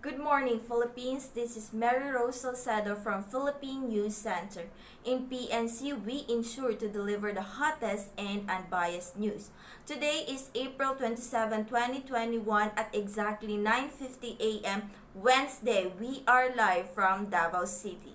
Good morning, Philippines. This is Mary Rose Salcedo from Philippine News Center. In PNC, we ensure to deliver the hottest and unbiased news. Today is April 27, 2021 at exactly 9:50 a.m. Wednesday. We are live from Davao City.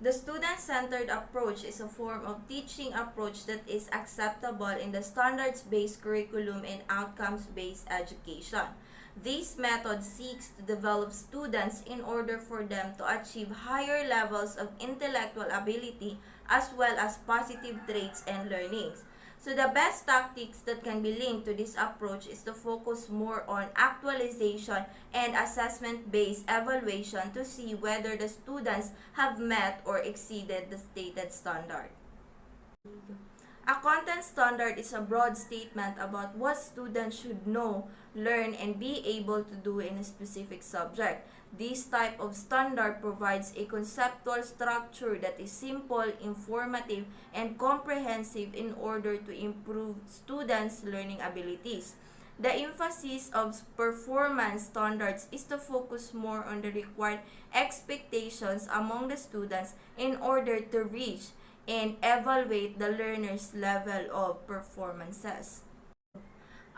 The student-centered approach is a form of teaching approach that is acceptable in the standards-based curriculum and outcomes-based education. This method seeks to develop students in order for them to achieve higher levels of intellectual ability as well as positive traits and learnings. So the best tactics that can be linked to this approach is to focus more on actualization and assessment-based evaluation to see whether the students have met or exceeded the stated standard. A content standard is a broad statement about what students should know, learn, and be able to do in a specific subject. This type of standard provides a conceptual structure that is simple, informative, and comprehensive in order to improve students' learning abilities. The emphasis of performance standards is to focus more on the required expectations among the students in order to reach and evaluate the learner's level of performances.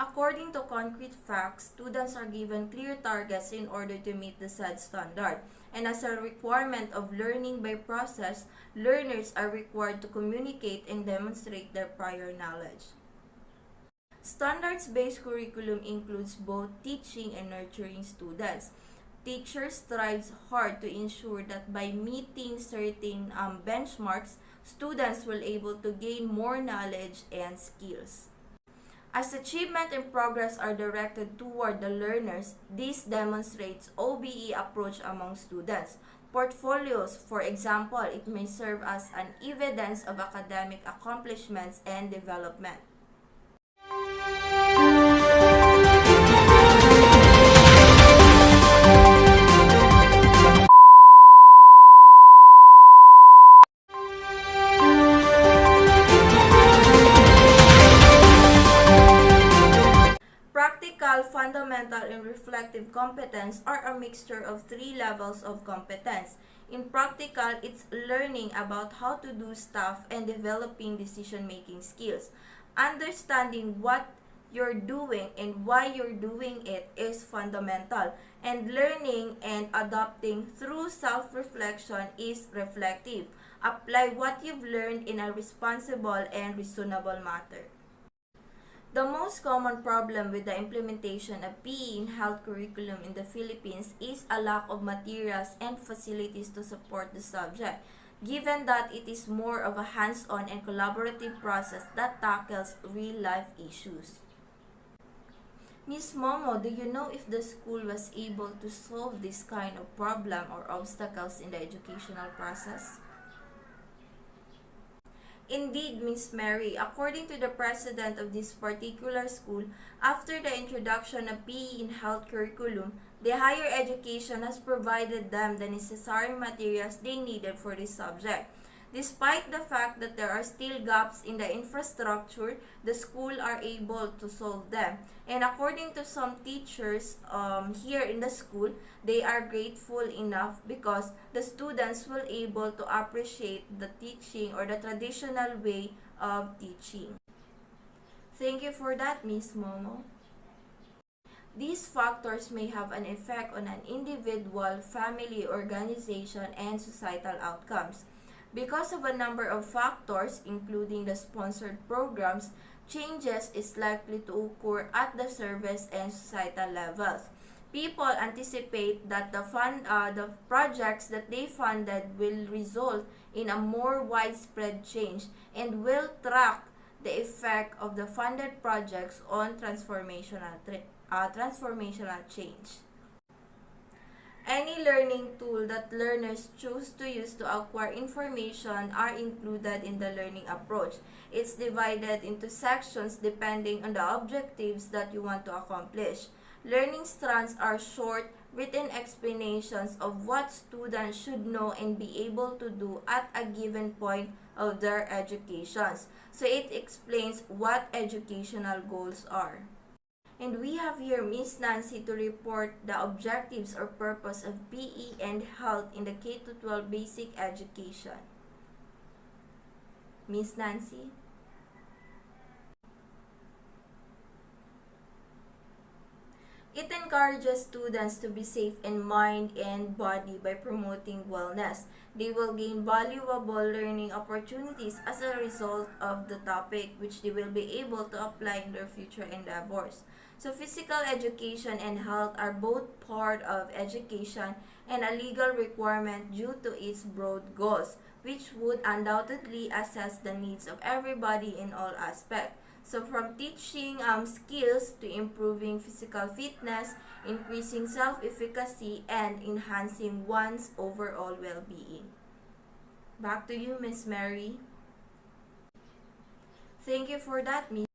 According to concrete facts, students are given clear targets in order to meet the said standard. And as a requirement of learning by process, learners are required to communicate and demonstrate their prior knowledge. Standards-based curriculum includes both teaching and nurturing students. Teachers strives hard to ensure that by meeting certain benchmarks, students will able to gain more knowledge and skills. As achievement and progress are directed toward the learners, this demonstrates OBE approach among students. Portfolios, for example, it may serve as an evidence of academic accomplishments and development. Practical, fundamental, and reflective competence are a mixture of three levels of competence. In practical, it's learning about how to do stuff and developing decision-making skills. Understanding what you're doing and why you're doing it is fundamental. And learning and adopting through self-reflection is reflective. Apply what you've learned in a responsible and reasonable manner. The most common problem with the implementation of PE in health curriculum in the Philippines is a lack of materials and facilities to support the subject, given that it is more of a hands-on and collaborative process that tackles real-life issues. Ms. Momo, do you know if the school was able to solve this kind of problem or obstacles in the educational process? Indeed, Miss Mary, according to the president of this particular school, after the introduction of PE in health curriculum, the higher education has provided them the necessary materials they needed for this subject. Despite the fact that there are still gaps in the infrastructure, the school are able to solve them. And according to some teachers here in the school, they are grateful enough because the students will able to appreciate the teaching or the traditional way of teaching. Thank you for that, Miss Momo. These factors may have an effect on an individual, family, organization, and societal outcomes. Because of a number of factors, including the sponsored programs, changes is likely to occur at the service and societal levels. People anticipate that the projects that they funded will result in a more widespread change and will track the effect of the funded projects on transformational change. Any learning tool that learners choose to use to acquire information are included in the learning approach. It's divided into sections depending on the objectives that you want to accomplish. Learning strands are short, written explanations of what students should know and be able to do at a given point of their educations. So it explains what educational goals are. And we have here Miss Nancy to report the objectives or purpose of PE and health in the K-12 basic education. Miss Nancy? It encourages students to be safe in mind and body by promoting wellness. They will gain valuable learning opportunities as a result of the topic, which they will be able to apply in their future endeavors. So physical education and health are both part of education and a legal requirement due to its broad goals, which would undoubtedly assess the needs of everybody in all aspects. So from teaching skills to improving physical fitness, increasing self-efficacy, and enhancing one's overall well-being. Back to you, Miss Mary. Thank you for that, Miss.